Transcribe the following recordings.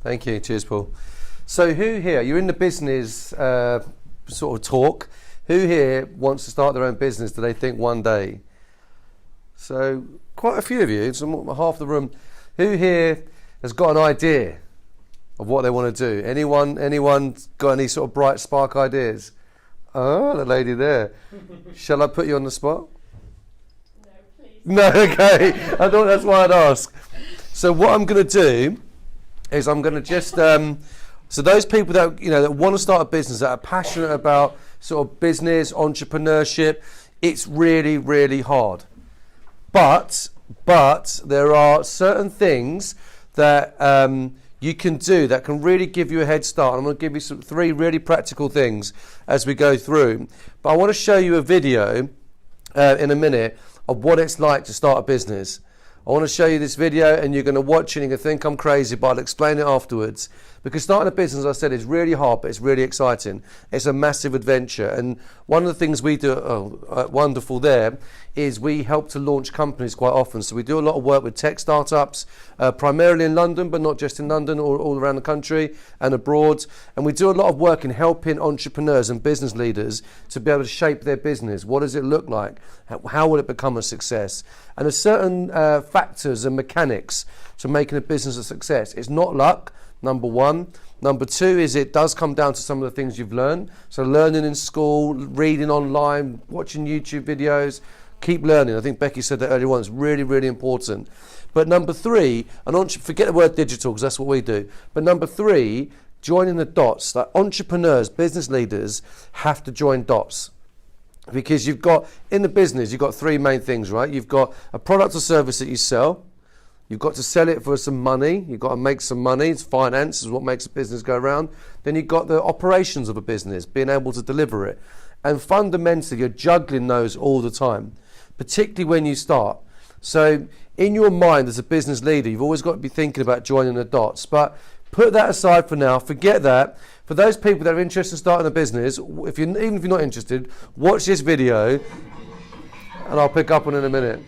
Thank you. Cheers, Paul. So who here, you're in the business sort of talk, who here wants to start their own business, do they think one day? So quite a few of you, so half the room. Who here has got an idea of what they want to do? Anyone got any sort of bright spark ideas? Oh, the lady there. Shall I put you on the spot? No, please. No, okay. I thought that's why I'd ask. So what I'm going to do is I'm going to just so those people that that want to start a business, that are passionate about sort of business, entrepreneurship, it's really, really hard. But there are certain things that you can do that can really give you a head start. I'm going to give you three really practical things as we go through. But I want to show you a video in a minute of what it's like to start a business. I want to show you this video and you're going to watch it and you're going to think I'm crazy, but I'll explain it afterwards. Because starting a business, as I said, is really hard, but it's really exciting. It's a massive adventure. And one of the things we do, wonderful there, is we help to launch companies quite often. So we do a lot of work with tech startups, primarily in London, but not just in London, all around the country and abroad. And we do a lot of work in helping entrepreneurs and business leaders to be able to shape their business. What does it look like? How will it become a success? And there's certain factors and mechanics to making a business a success. It's not luck. Number one. Number two is it does come down to some of the things you've learned. So learning in school, reading online, watching YouTube videos, keep learning. I think Becky said that earlier on. It's really, really important. But number three, forget the word digital because that's what we do. But number three, joining the dots. Like entrepreneurs, business leaders have to join dots. Because you've got, in the business, you've got three main things, right? You've got a product or service that you sell. You've got to sell it for some money. You've got to make some money. It's finance is what makes a business go around. Then you've got the operations of a business, being able to deliver it. And fundamentally, you're juggling those all the time, particularly when you start. So in your mind as a business leader, you've always got to be thinking about joining the dots. But put that aside for now. Forget that. For those people that are interested in starting a business, even if you're not interested, watch this video and I'll pick up on it in a minute.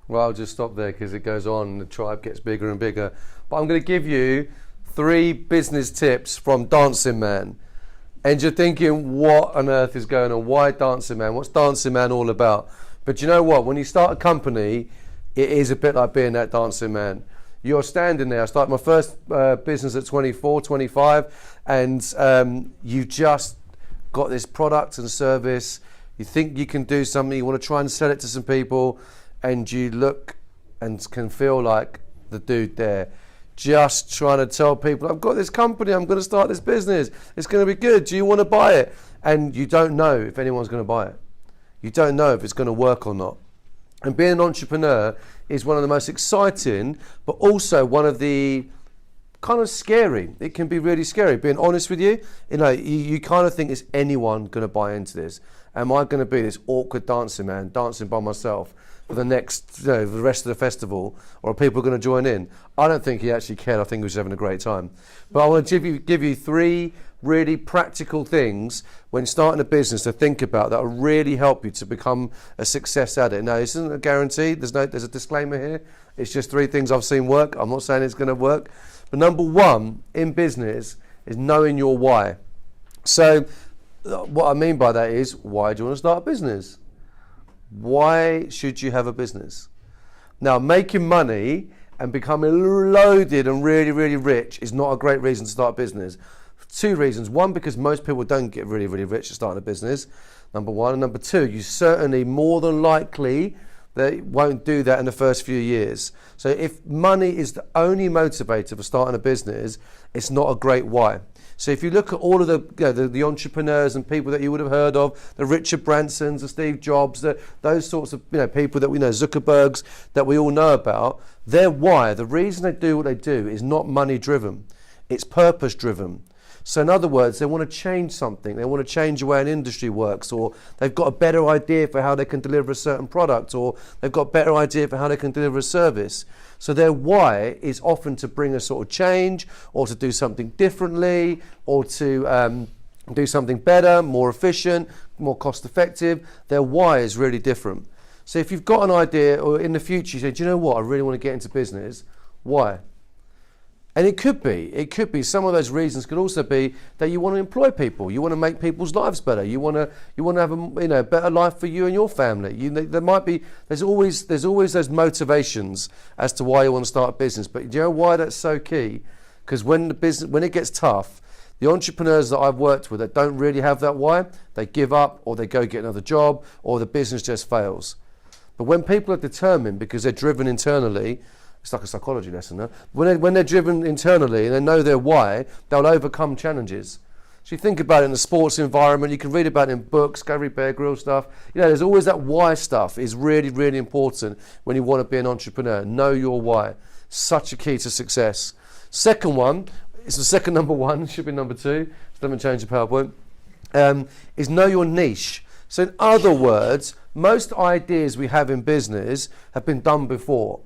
Well, I'll just stop there because it goes on and the tribe gets bigger and bigger. But I'm going to give you 3 business tips from Dancing Man. And you're thinking, what on earth is going on? Why Dancing Man? What's Dancing Man all about? But you know what? When you start a company, it is a bit like being that Dancing Man. You're standing there. I started my first business at 24, 25, and you just got this product and service. You think you can do something. You want to try and sell it to some people. And you look and can feel like the dude there, just trying to tell people, I've got this company, I'm going to start this business, it's going to be good, do you want to buy it? And you don't know if anyone's going to buy it. You don't know if it's going to work or not. And being an entrepreneur is one of the most exciting, but also one of the kind of scary. It can be really scary. Being honest with you, you kind of think, is anyone going to buy into this? Am I going to be this awkward dancing man, dancing by myself for the next, the rest of the festival, or are people going to join in? I don't think he actually cared. I think he was having a great time. But I want to give you 3 really practical things when starting a business to think about that will really help you to become a success at it. Now, this isn't a guarantee. There's a disclaimer here. It's just 3 things I've seen work. I'm not saying it's going to work. But number 1 in business is knowing your why. So what I mean by that is, why do you want to start a business? Why should you have a business? Now, making money and becoming loaded and really, really rich is not a great reason to start a business. 2 reasons. 1, because most people don't get really, really rich to start a business, number 1. And number 2, you certainly more than likely they won't do that in the first few years. So if money is the only motivator for starting a business, it's not a great why. So if you look at all of the entrepreneurs and people that you would have heard of, the Richard Bransons, the Steve Jobs, those sorts of people that we know, Zuckerbergs, that we all know about, their why, the reason they do what they do is not money driven, it's purpose driven. So in other words, they want to change something. They want to change the way an industry works, or they've got a better idea for how they can deliver a certain product, or they've got a better idea for how they can deliver a service. So their why is often to bring a sort of change, or to do something differently, or to do something better, more efficient, more cost effective. Their why is really different. So if you've got an idea, or in the future you say, do you know what, I really want to get into business, why? And it could be some of those reasons could also be that you want to employ people, you want to make people's lives better, you want to have a better life for you and your family. There's always those motivations as to why you want to start a business. But do you know why that's so key? Because when it gets tough, the entrepreneurs that I've worked with that don't really have that why, they give up, or they go get another job, or the business just fails. But when people are determined because they're driven internally, it's like a psychology lesson, huh? When they're driven internally and they know their why, they'll overcome challenges. So you think about it in the sports environment, you can read about it in books, go read Bear Grylls stuff. There's always that why stuff is really, really important when you want to be an entrepreneur. Know your why. Such a key to success. Second one, it's the second number 1, should be number 2, so let me change the PowerPoint, is know your niche. So in other words, most ideas we have in business have been done before.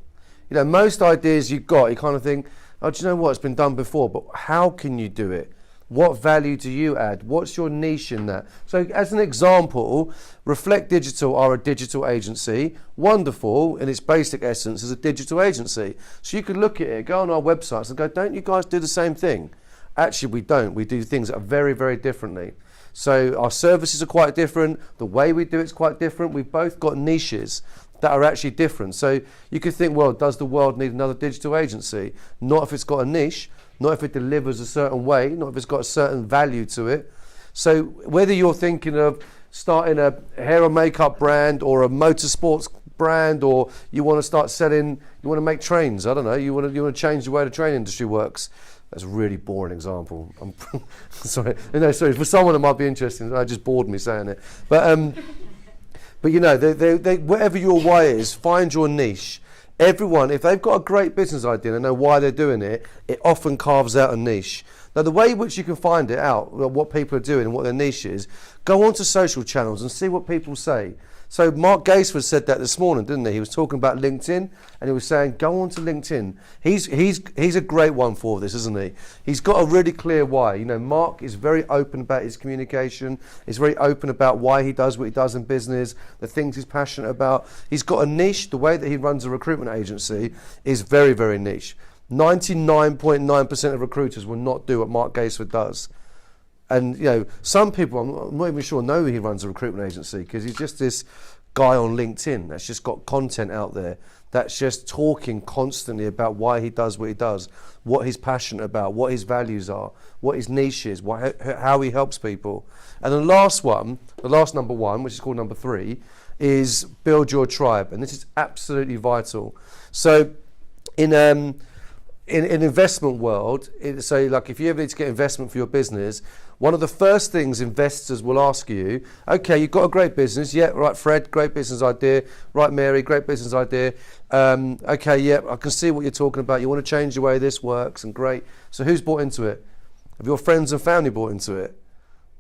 Most ideas you've got, you kind of think, oh, do you know what, it's been done before, but how can you do it? What value do you add? What's your niche in that? So as an example, Reflect Digital are a digital agency. Wonderful, in its basic essence, is a digital agency. So you could look at it, go on our websites and go, don't you guys do the same thing? Actually, we don't. We do things that are very, very differently. So our services are quite different. The way we do it's quite different. We've both got niches that are actually different. So you could think, well, does the world need another digital agency? Not if it's got a niche, not if it delivers a certain way, not if it's got a certain value to it. So whether you're thinking of starting a hair and makeup brand or a motorsports brand, or you want to start selling, you want to make trains, I don't know, you want to change the way the train industry works. That's a really boring example. I'm sorry, for someone it might be interesting. I just bored me saying it. But whatever your why is, find your niche. Everyone, if they've got a great business idea and they know why they're doing it, it often carves out a niche. Now, the way in which you can find it out, what people are doing and what their niche is, go onto social channels and see what people say. So Mark Gaisford said that this morning, didn't he? He was talking about LinkedIn, and he was saying, go on to LinkedIn. He's a great one for this, isn't he? He's got a really clear why. Mark is very open about his communication. He's very open about why he does what he does in business, the things he's passionate about. He's got a niche. The way that he runs a recruitment agency is very, very niche. 99.9% of recruiters will not do what Mark Gaisford does. And some people, I'm not even sure, know he runs a recruitment agency, because he's just this guy on LinkedIn that's just got content out there that's just talking constantly about why he does what he does, what he's passionate about, what his values are, what his niche is, how he helps people. And the last number 1, which is called number 3, is build your tribe. And this is absolutely vital. So in investment world, so like if you ever need to get investment for your business, one of the first things investors will ask you, okay, you've got a great business, yeah, right, Fred, great business idea, right, Mary, great business idea, okay, yeah, I can see what you're talking about, you want to change the way this works, and great. So who's bought into it? Have your friends and family bought into it?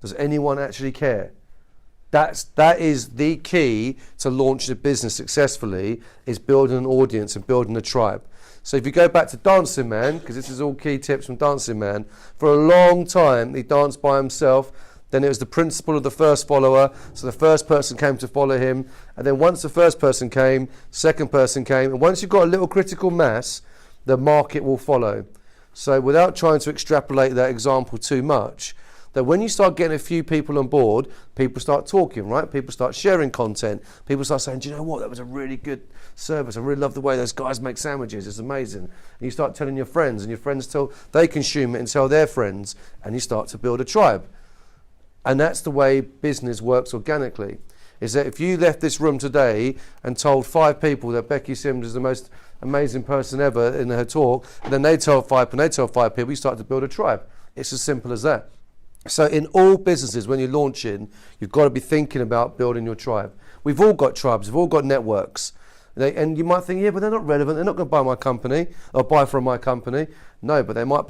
Does anyone actually care? That is the key to launching a business successfully, is building an audience and building a tribe. So if you go back to Dancing Man, because this is all key tips from Dancing Man, for a long time he danced by himself. Then it was the principle of the first follower. So the first person came to follow him. And then once the first person came, second person came. And once you've got a little critical mass, the market will follow. So without trying to extrapolate that example too much, that when you start getting a few people on board, people start talking, right? People start sharing content. People start saying, do you know what? That was a really good service. I really love the way those guys make sandwiches. It's amazing. And you start telling your friends, and your friends they consume it and tell their friends, and you start to build a tribe. And that's the way business works organically, is that if you left this room today and told 5 people that Becky Sims is the most amazing person ever in her talk, and then they tell 5 people, you start to build a tribe. It's as simple as that. So in all businesses, when you're launching, you've got to be thinking about building your tribe. We've all got tribes, we've all got networks. And you might think, yeah, but they're not relevant, they're not going to buy my company or buy from my company. No, but they might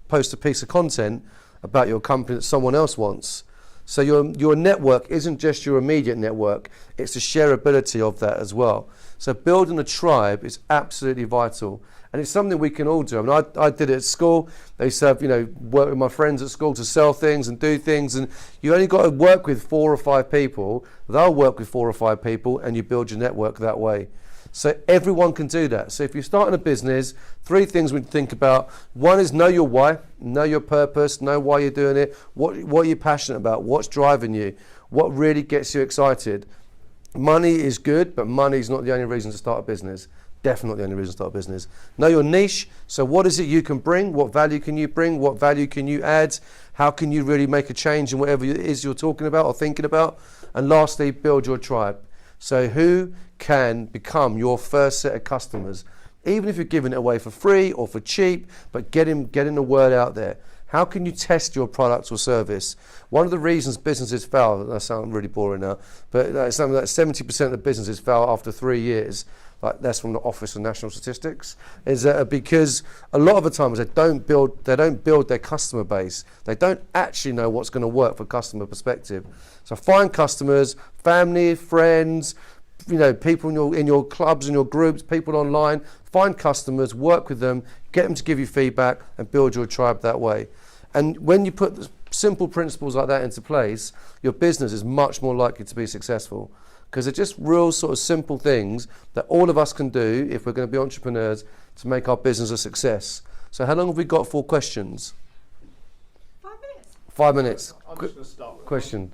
post a piece of content about your company that someone else wants. So your network isn't just your immediate network, it's the shareability of that as well. So building a tribe is absolutely vital. And it's something we can all do. I mean, I did it at school. They used to work with my friends at school to sell things and do things. And you only got to work with 4 or 5 people. They'll work with 4 or 5 people, and you build your network that way. So everyone can do that. So if you're starting a business, 3 things we think about. One is know your why, know your purpose, know why you're doing it. What are you passionate about? What's driving you? What really gets you excited? Money is good, but money is not the only reason to start a business. Definitely the only reason to start a business. Know your niche. So what is it you can bring? What value can you bring? What value can you add? How can you really make a change in whatever it is you're talking about or thinking about? And lastly, build your tribe. So who can become your first set of customers? Even if you're giving it away for free or for cheap, but getting the word out there. How can you test your product or service? One of the reasons businesses fail, that sounds really boring now, but it's something like 70% of businesses fail after 3 years. Like that's from the Office of National Statistics, is because a lot of the times they don't build their customer base. They don't actually know what's going to work for customer perspective. So find customers, family, friends, people in your clubs and your groups, people online. Find customers, work with them, get them to give you feedback, and build your tribe that way. And when you put simple principles like that into place, your business is much more likely to be successful. Because they're just real sort of simple things that all of us can do if we're going to be entrepreneurs to make our business a success. So how long have we got for questions? 5 minutes. 5 minutes. I'm just going to start with question.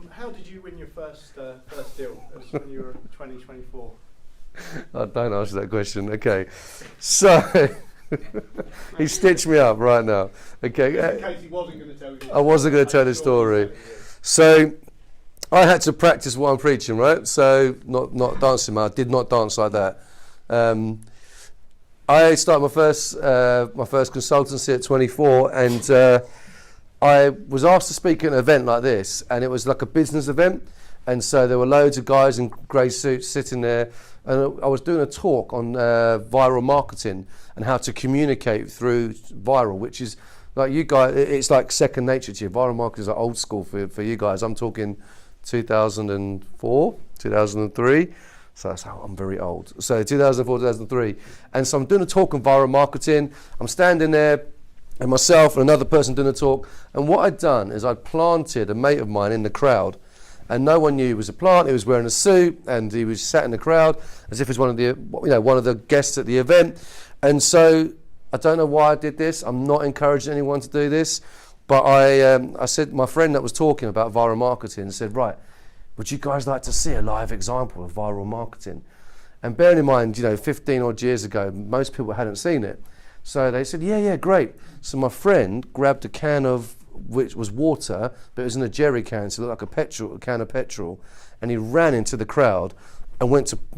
How did you win your first deal? It was when you were 24. Don't answer that question. Okay. So he stitched me up right now. Okay. In case he wasn't going to tell you. I wasn't going to tell the story. So I had to practice what I'm preaching, right? So not dancing. I did not dance like that. I started my first consultancy at 24, and I was asked to speak at an event like this, and it was like a business event. And so there were loads of guys in grey suits sitting there, and I was doing a talk on viral marketing and how to communicate through viral, which is like you guys, it's like second nature to you. Viral marketing is like old school for you guys. I'm talking 2004, 2003. So that's how I'm very old. So 2004, 2003. And so I'm doing a talk on viral marketing. I'm standing there and myself and another person doing a talk. And what I'd done is I'd planted a mate of mine in the crowd. And no one knew he was a plant. He was wearing a suit and he was sat in the crowd as if he was one of the guests at the event. And so I don't know why I did this. I'm not encouraging anyone to do this. But I said, my friend that was talking about viral marketing said, right, would you guys like to see a live example of viral marketing? And bearing in mind, 15 odd years ago, most people hadn't seen it. So they said, yeah, great. So my friend grabbed a can of, which was water, but it was in a jerry can, so it looked like a can of petrol. And he ran into the crowd and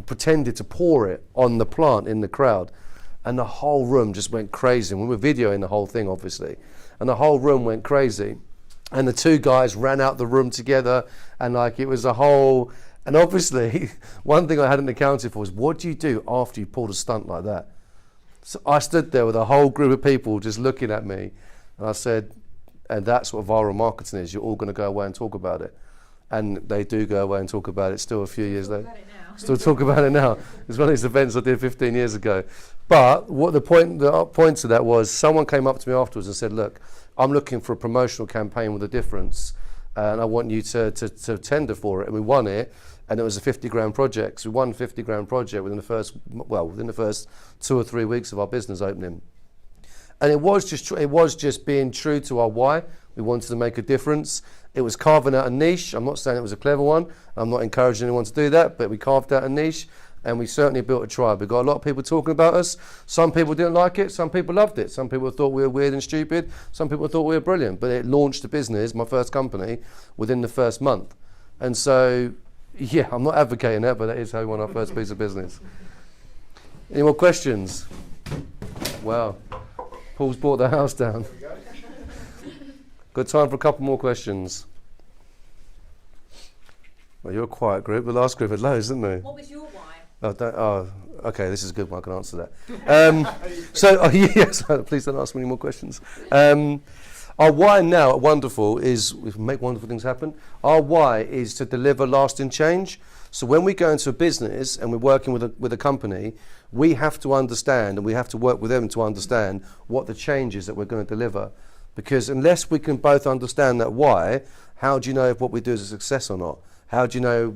pretended to pour it on the plant in the crowd. and the whole room just went crazy. And we were videoing the whole thing, obviously, and the whole room went crazy. And the two guys ran out the room together, and like it was a whole. And obviously, one thing I hadn't accounted for was, what do you do after you pulled a stunt like that? So I stood there with a whole group of people just looking at me, and I said, and that's what viral marketing is. You're all going to go away and talk about it. And they do go away and talk about it still a few years later. Still talk about it now. It's one of these events I did 15 years ago. But what the point to that was, someone came up to me afterwards and said, look, I'm looking for a promotional campaign with a difference, and I want you to tender for it. And we won it, and it was a 50 grand project. So we won a 50 grand project within the first 2 or 3 weeks of our business opening. And it was just being true to our why. We wanted to make a difference. It was carving out a niche. I'm not saying it was a clever one. I'm not encouraging anyone to do that, but we carved out a niche, and we certainly built a tribe. We got a lot of people talking about us. Some people didn't like it. Some people loved it. Some people thought we were weird and stupid. Some people thought we were brilliant. But it launched a business, my first company, within the first month. And so, yeah, I'm not advocating that, but that is how we won our first piece of business. Any more questions? Wow. Paul's brought the house down. Got time for a couple more questions. Well, you're a quiet group. The last group had loads, didn't they? What was your why? Okay, this is a good one. I can answer that. Yes, please don't ask me any more questions. Our why now at Wonderful is, we make wonderful things happen. Our why is to deliver lasting change. So when we go into a business and we're working with a company, we have to understand, and we have to work with them to understand what the change is that we're going to deliver. Because unless we can both understand that why, how do you know if what we do is a success or not? How do you know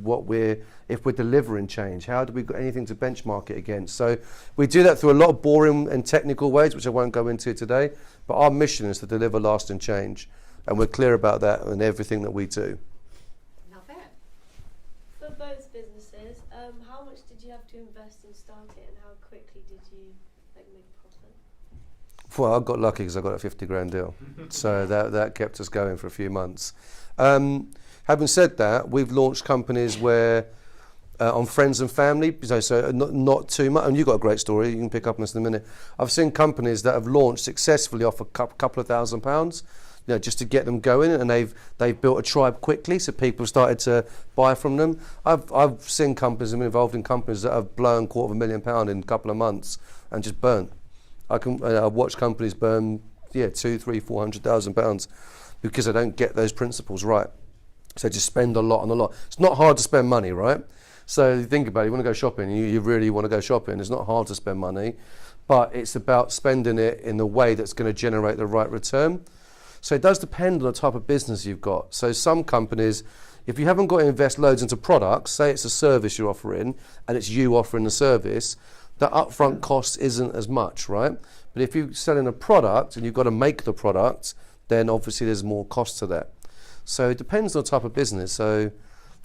if we're delivering change? How do we got anything to benchmark it against? So we do that through a lot of boring and technical ways, which I won't go into today. But our mission is to deliver lasting change, and we're clear about that in everything that we do. Love it. For both businesses, how much did you have to invest in starting, and how quickly did you make profit? Well, I got lucky because I got a 50 grand deal. So that kept us going for a few months. Having said that, we've launched companies where on friends and family, so not too much. And you've got a great story, you can pick up on this in a minute. I've seen companies that have launched successfully off a couple of £1,000s, just to get them going, and they've built a tribe quickly, so people started to buy from them. I've seen companies, I'm involved in companies that have blown £250,000 in a couple of months and just burnt. I've watched companies burn, £200,000-400,000 because they don't get those principles right. So just spend a lot on a lot. It's not hard to spend money, right? So you think about it, you want to go shopping, you really want to go shopping. It's not hard to spend money, but it's about spending it in the way that's going to generate the right return. So it does depend on the type of business you've got. So some companies, if you haven't got to invest loads into products, say it's a service you're offering and it's you offering the service, the upfront cost isn't as much, right? But if you're selling a product and you've got to make the product, then obviously there's more cost to that. So it depends on the type of business. So,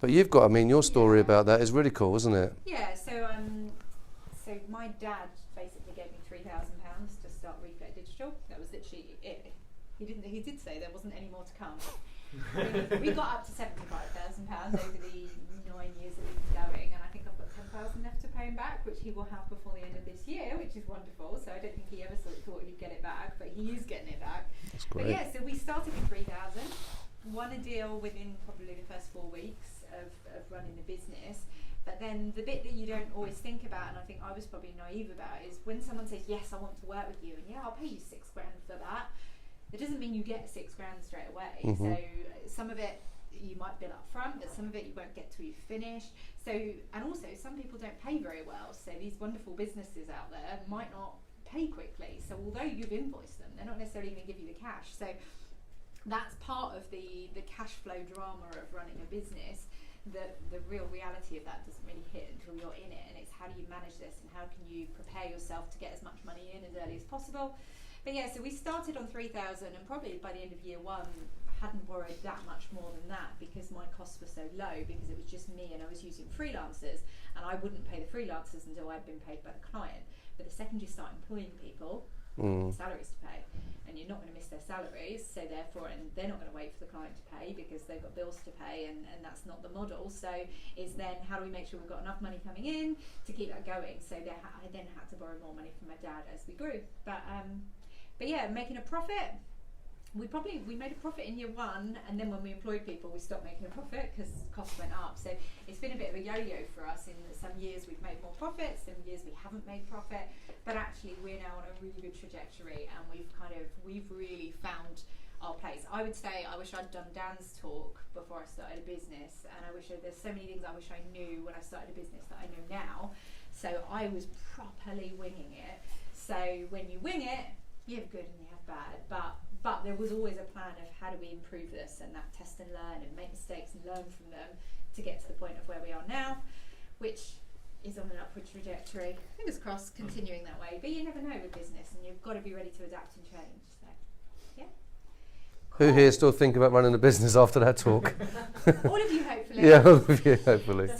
but you've got, your story about that is really cool, isn't it? Yeah, so my dad basically gave me £3,000 to start Reflect Digital. That was literally it. He did say there wasn't any more to come. We got up to £75,000 over the 9 years that we've been going, and I think I've got 10,000 left to pay him back, which he will have before the end of this year, which is wonderful. So I don't think he ever thought he'd get it back, but he is getting it back. That's great. But yeah, so we started with 3,000. Won a deal within probably the first 4 weeks of running the business. But then the bit that you don't always think about, and I think I was probably naive about, is when someone says, yes, I want to work with you, and yeah, I'll pay you £6,000 for that. It doesn't mean you get £6,000 straight away. Mm-hmm. So some of it you might bill up front, but some of it you won't get till you finish. So, and also some people don't pay very well. So these wonderful businesses out there might not pay quickly. So although you've invoiced them, they're not necessarily going to give you the cash. So that's part of the cash flow drama of running a business. The real reality of that doesn't really hit until you're in it, and it's how do you manage this and how can you prepare yourself to get as much money in as early as possible. But yeah, so we started on 3,000, and probably by the end of year one hadn't borrowed that much more than that because my costs were so low, because it was just me and I was using freelancers, and I wouldn't pay the freelancers until I'd been paid by the client. But the second you start employing people, salaries to pay, and you're not going to miss their salaries, so therefore, and they're not going to wait for the client to pay because they've got bills to pay, and that's not the model. So it's then how do we make sure we've got enough money coming in to keep that going. So I then had to borrow more money from my dad as we grew, but yeah, making a profit. We made a profit in year one, and then when we employed people, we stopped making a profit because costs went up. So it's been a bit of a yo-yo for us. In that some years we've made more profit, some years we haven't made profit. But actually, we're now on a really good trajectory, and we've really found our place. I would say I wish I'd done Dan's talk before I started a business, and I wish there's so many things I wish I knew when I started a business that I know now. So I was properly winging it. So when you wing it, you have good and you have bad, but there was always a plan of how do we improve this, and that test and learn and make mistakes and learn from them to get to the point of where we are now, which is on an upward trajectory. Fingers crossed, continuing that way. But you never know with business, and you've got to be ready to adapt and change. So, yeah. Who here still think about running a business after that talk? All of you, hopefully. Yeah, all of you, hopefully.